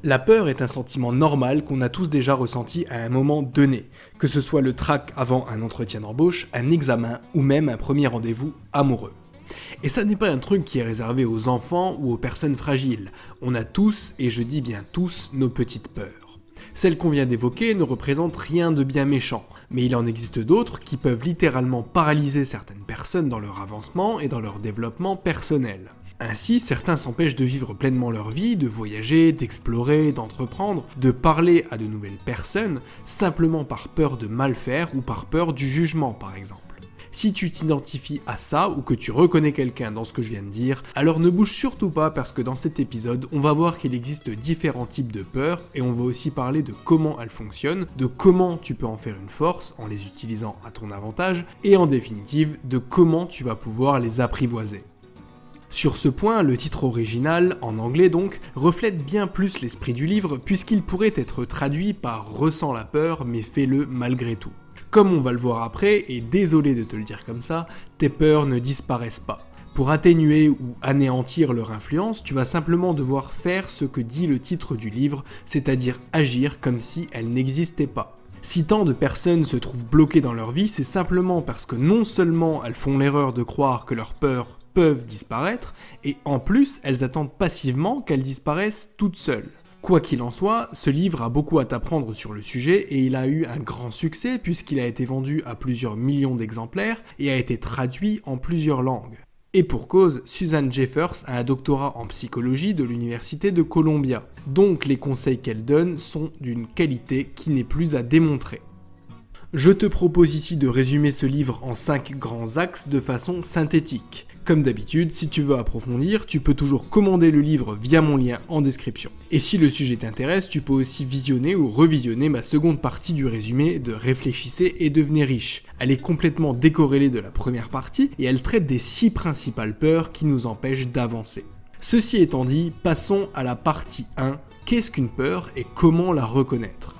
La peur est un sentiment normal qu'on a tous déjà ressenti à un moment donné, que ce soit le trac avant un entretien d'embauche, un examen ou même un premier rendez-vous amoureux. Et ça n'est pas un truc qui est réservé aux enfants ou aux personnes fragiles. On a tous, et je dis bien tous, nos petites peurs. Celles qu'on vient d'évoquer ne représentent rien de bien méchant, mais il en existe d'autres qui peuvent littéralement paralyser certaines personnes dans leur avancement et dans leur développement personnel. Ainsi, certains s'empêchent de vivre pleinement leur vie, de voyager, d'explorer, d'entreprendre, de parler à de nouvelles personnes, simplement par peur de mal faire ou par peur du jugement par exemple. Si tu t'identifies à ça ou que tu reconnais quelqu'un dans ce que je viens de dire, alors ne bouge surtout pas parce que dans cet épisode, on va voir qu'il existe différents types de peurs et on va aussi parler de comment elles fonctionnent, de comment tu peux en faire une force en les utilisant à ton avantage et en définitive de comment tu vas pouvoir les apprivoiser. Sur ce point, le titre original, en anglais donc, reflète bien plus l'esprit du livre puisqu'il pourrait être traduit par « ressens la peur mais fais-le malgré tout ». Comme on va le voir après, et désolé de te le dire comme ça, tes peurs ne disparaissent pas. Pour atténuer ou anéantir leur influence, tu vas simplement devoir faire ce que dit le titre du livre, c'est-à-dire agir comme si elles n'existaient pas. Si tant de personnes se trouvent bloquées dans leur vie, c'est simplement parce que non seulement elles font l'erreur de croire que leurs peurs peuvent disparaître, et en plus elles attendent passivement qu'elles disparaissent toutes seules. Quoi qu'il en soit, ce livre a beaucoup à t'apprendre sur le sujet et il a eu un grand succès puisqu'il a été vendu à plusieurs millions d'exemplaires et a été traduit en plusieurs langues. Et pour cause, Susan Jeffers a un doctorat en psychologie de l'université de Columbia, donc les conseils qu'elle donne sont d'une qualité qui n'est plus à démontrer. Je te propose ici de résumer ce livre en 5 grands axes de façon synthétique. Comme d'habitude, si tu veux approfondir, tu peux toujours commander le livre via mon lien en description. Et si le sujet t'intéresse, tu peux aussi visionner ou revisionner ma seconde partie du résumé de Réfléchissez et devenez riche. Elle est complètement décorrélée de la première partie et elle traite des 6 principales peurs qui nous empêchent d'avancer. Ceci étant dit, passons à la partie 1. Qu'est-ce qu'une peur et comment la reconnaître ?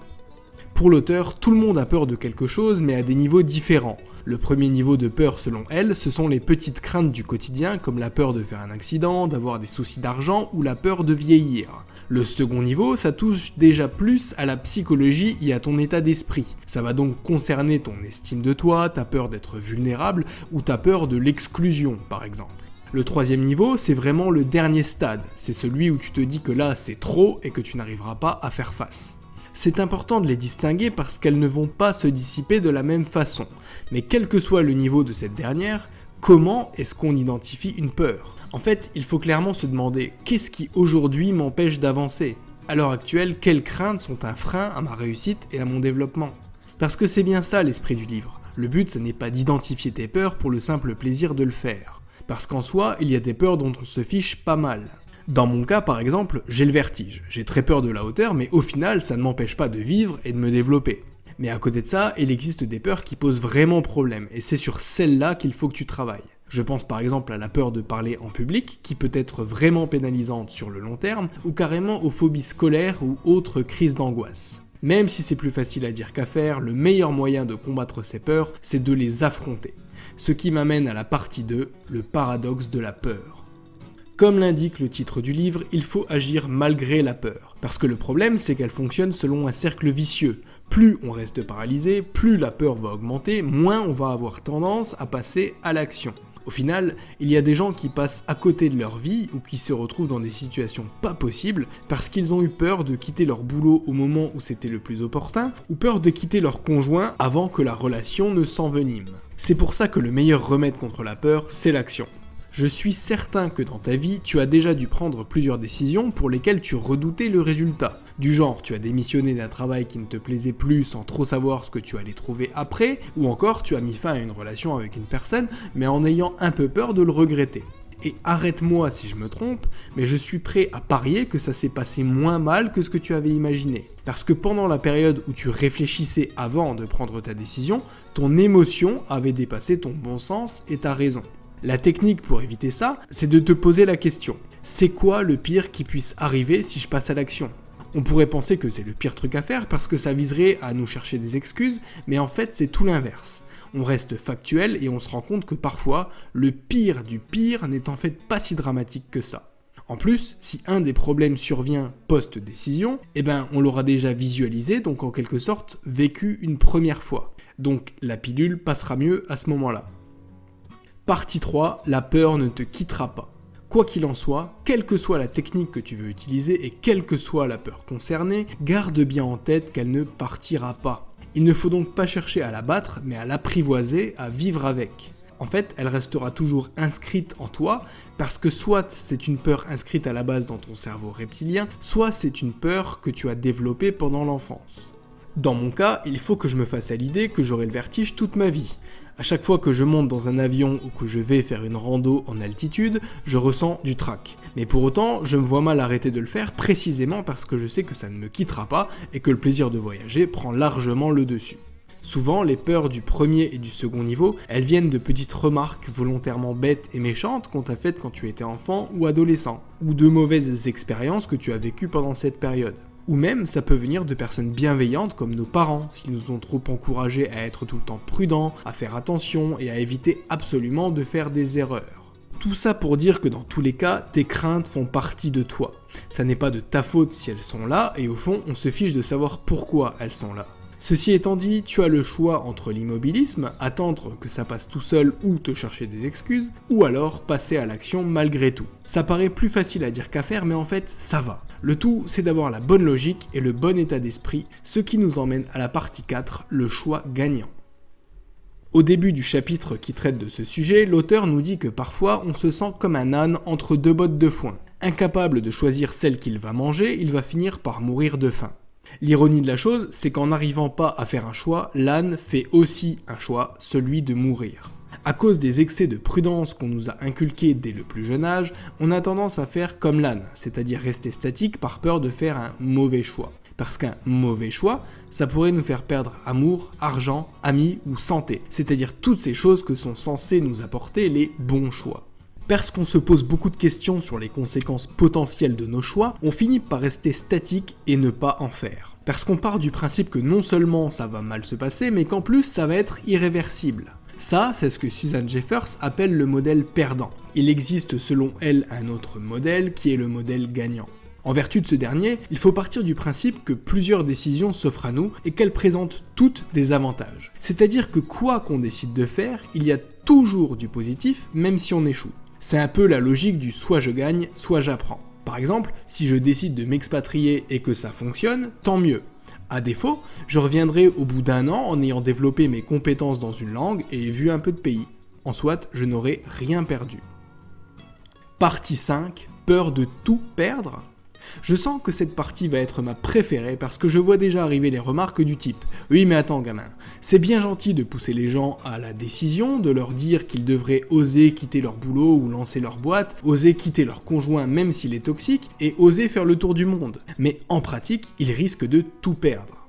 Pour l'auteur, tout le monde a peur de quelque chose mais à des niveaux différents. Le premier niveau de peur selon elle, ce sont les petites craintes du quotidien comme la peur de faire un accident, d'avoir des soucis d'argent ou la peur de vieillir. Le second niveau, ça touche déjà plus à la psychologie et à ton état d'esprit. Ça va donc concerner ton estime de toi, ta peur d'être vulnérable ou ta peur de l'exclusion par exemple. Le troisième niveau, c'est vraiment le dernier stade, c'est celui où tu te dis que là c'est trop et que tu n'arriveras pas à faire face. C'est important de les distinguer parce qu'elles ne vont pas se dissiper de la même façon. Mais quel que soit le niveau de cette dernière, comment est-ce qu'on identifie une peur ? En fait, il faut clairement se demander qu'est-ce qui aujourd'hui m'empêche d'avancer ? À l'heure actuelle, quelles craintes sont un frein à ma réussite et à mon développement ? Parce que c'est bien ça l'esprit du livre. Le but, ce n'est pas d'identifier tes peurs pour le simple plaisir de le faire. Parce qu'en soi, il y a des peurs dont on se fiche pas mal. Dans mon cas, par exemple, j'ai le vertige. J'ai très peur de la hauteur, mais au final, ça ne m'empêche pas de vivre et de me développer. Mais à côté de ça, il existe des peurs qui posent vraiment problème, et c'est sur celles-là qu'il faut que tu travailles. Je pense par exemple à la peur de parler en public, qui peut être vraiment pénalisante sur le long terme, ou carrément aux phobies scolaires ou autres crises d'angoisse. Même si c'est plus facile à dire qu'à faire, le meilleur moyen de combattre ces peurs, c'est de les affronter. Ce qui m'amène à la partie 2, le paradoxe de la peur. Comme l'indique le titre du livre, il faut agir malgré la peur. Parce que le problème, c'est qu'elle fonctionne selon un cercle vicieux. Plus on reste paralysé, plus la peur va augmenter, moins on va avoir tendance à passer à l'action. Au final, il y a des gens qui passent à côté de leur vie ou qui se retrouvent dans des situations pas possibles parce qu'ils ont eu peur de quitter leur boulot au moment où c'était le plus opportun ou peur de quitter leur conjoint avant que la relation ne s'envenime. C'est pour ça que le meilleur remède contre la peur, c'est l'action. Je suis certain que dans ta vie, tu as déjà dû prendre plusieurs décisions pour lesquelles tu redoutais le résultat. Du genre, tu as démissionné d'un travail qui ne te plaisait plus sans trop savoir ce que tu allais trouver après, ou encore tu as mis fin à une relation avec une personne, mais en ayant un peu peur de le regretter. Et arrête-moi si je me trompe, mais je suis prêt à parier que ça s'est passé moins mal que ce que tu avais imaginé. Parce que pendant la période où tu réfléchissais avant de prendre ta décision, ton émotion avait dépassé ton bon sens et ta raison. La technique pour éviter ça, c'est de te poser la question. C'est quoi le pire qui puisse arriver si je passe à l'action ? On pourrait penser que c'est le pire truc à faire parce que ça viserait à nous chercher des excuses, mais en fait c'est tout l'inverse. On reste factuel et on se rend compte que parfois, le pire du pire n'est en fait pas si dramatique que ça. En plus, si un des problèmes survient post-décision, on l'aura déjà visualisé, donc en quelque sorte vécu une première fois. Donc la pilule passera mieux à ce moment-là. Partie 3, la peur ne te quittera pas. Quoi qu'il en soit, quelle que soit la technique que tu veux utiliser et quelle que soit la peur concernée, garde bien en tête qu'elle ne partira pas. Il ne faut donc pas chercher à la battre, mais à l'apprivoiser, à vivre avec. En fait, elle restera toujours inscrite en toi, parce que soit c'est une peur inscrite à la base dans ton cerveau reptilien, soit c'est une peur que tu as développée pendant l'enfance. Dans mon cas, il faut que je me fasse à l'idée que j'aurai le vertige toute ma vie. À chaque fois que je monte dans un avion ou que je vais faire une rando en altitude, je ressens du trac. Mais pour autant, je me vois mal arrêter de le faire précisément parce que je sais que ça ne me quittera pas et que le plaisir de voyager prend largement le dessus. Souvent, les peurs du premier et du second niveau, elles viennent de petites remarques volontairement bêtes et méchantes qu'on t'a faites quand tu étais enfant ou adolescent, ou de mauvaises expériences que tu as vécues pendant cette période. Ou même, ça peut venir de personnes bienveillantes comme nos parents, qui nous ont trop encouragés à être tout le temps prudents, à faire attention et à éviter absolument de faire des erreurs. Tout ça pour dire que dans tous les cas, tes craintes font partie de toi. Ça n'est pas de ta faute si elles sont là, et au fond, on se fiche de savoir pourquoi elles sont là. Ceci étant dit, tu as le choix entre l'immobilisme, attendre que ça passe tout seul ou te chercher des excuses, ou alors passer à l'action malgré tout. Ça paraît plus facile à dire qu'à faire, mais en fait, ça va. Le tout, c'est d'avoir la bonne logique et le bon état d'esprit, ce qui nous emmène à la partie 4, le choix gagnant. Au début du chapitre qui traite de ce sujet, l'auteur nous dit que parfois on se sent comme un âne entre deux bottes de foin. Incapable de choisir celle qu'il va manger, il va finir par mourir de faim. L'ironie de la chose, c'est qu'en n'arrivant pas à faire un choix, l'âne fait aussi un choix, celui de mourir. À cause des excès de prudence qu'on nous a inculqués dès le plus jeune âge, on a tendance à faire comme l'âne, c'est-à-dire rester statique par peur de faire un mauvais choix. Parce qu'un mauvais choix, ça pourrait nous faire perdre amour, argent, amis ou santé, c'est-à-dire toutes ces choses que sont censées nous apporter les bons choix. Parce qu'on se pose beaucoup de questions sur les conséquences potentielles de nos choix, on finit par rester statique et ne pas en faire. Parce qu'on part du principe que non seulement ça va mal se passer, mais qu'en plus ça va être irréversible. Ça, c'est ce que Susan Jeffers appelle le modèle perdant. Il existe selon elle un autre modèle qui est le modèle gagnant. En vertu de ce dernier, il faut partir du principe que plusieurs décisions s'offrent à nous et qu'elles présentent toutes des avantages. C'est-à-dire que quoi qu'on décide de faire, il y a toujours du positif, même si on échoue. C'est un peu la logique du soit je gagne, soit j'apprends. Par exemple, si je décide de m'expatrier et que ça fonctionne, tant mieux. À défaut, je reviendrai au bout d'un an en ayant développé mes compétences dans une langue et vu un peu de pays. En soit, je n'aurai rien perdu. Partie 5, peur de tout perdre ? Je sens que cette partie va être ma préférée parce que je vois déjà arriver les remarques du type « Oui mais attends gamin, c'est bien gentil de pousser les gens à la décision, de leur dire qu'ils devraient oser quitter leur boulot ou lancer leur boîte, oser quitter leur conjoint même s'il est toxique et oser faire le tour du monde. Mais en pratique, ils risquent de tout perdre. »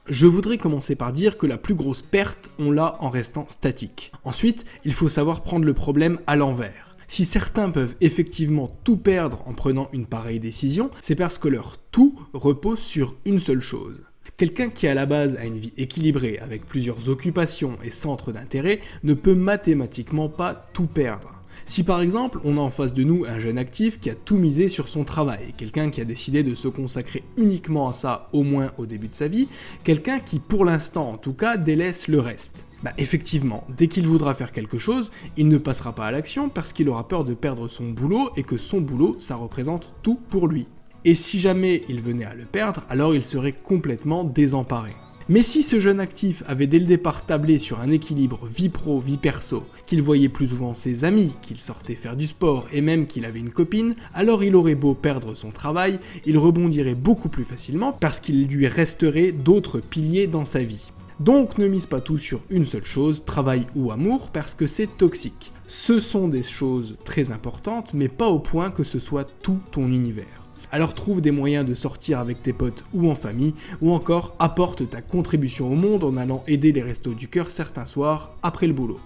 Je voudrais commencer par dire que la plus grosse perte, on l'a en restant statique. Ensuite, il faut savoir prendre le problème à l'envers. Si certains peuvent effectivement tout perdre en prenant une pareille décision, c'est parce que leur tout repose sur une seule chose. Quelqu'un qui à la base a une vie équilibrée avec plusieurs occupations et centres d'intérêt ne peut mathématiquement pas tout perdre. Si par exemple on a en face de nous un jeune actif qui a tout misé sur son travail, quelqu'un qui a décidé de se consacrer uniquement à ça au moins au début de sa vie, quelqu'un qui pour l'instant en tout cas délaisse le reste. Effectivement, dès qu'il voudra faire quelque chose, il ne passera pas à l'action parce qu'il aura peur de perdre son boulot et que son boulot, ça représente tout pour lui. Et si jamais il venait à le perdre, alors il serait complètement désemparé. Mais si ce jeune actif avait dès le départ tablé sur un équilibre vie pro, vie perso, qu'il voyait plus souvent ses amis, qu'il sortait faire du sport et même qu'il avait une copine, alors il aurait beau perdre son travail, il rebondirait beaucoup plus facilement parce qu'il lui resterait d'autres piliers dans sa vie. Donc ne mise pas tout sur une seule chose, travail ou amour, parce que c'est toxique. Ce sont des choses très importantes, mais pas au point que ce soit tout ton univers. Alors trouve des moyens de sortir avec tes potes ou en famille, ou encore apporte ta contribution au monde en allant aider les restos du cœur certains soirs après le boulot.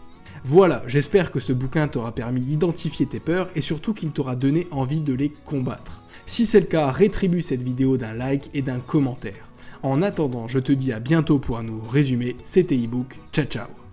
Voilà, j'espère que ce bouquin t'aura permis d'identifier tes peurs et surtout qu'il t'aura donné envie de les combattre. Si c'est le cas, rétribue cette vidéo d'un like et d'un commentaire. En attendant, je te dis à bientôt pour un nouveau résumé, c'était ebook, ciao ciao.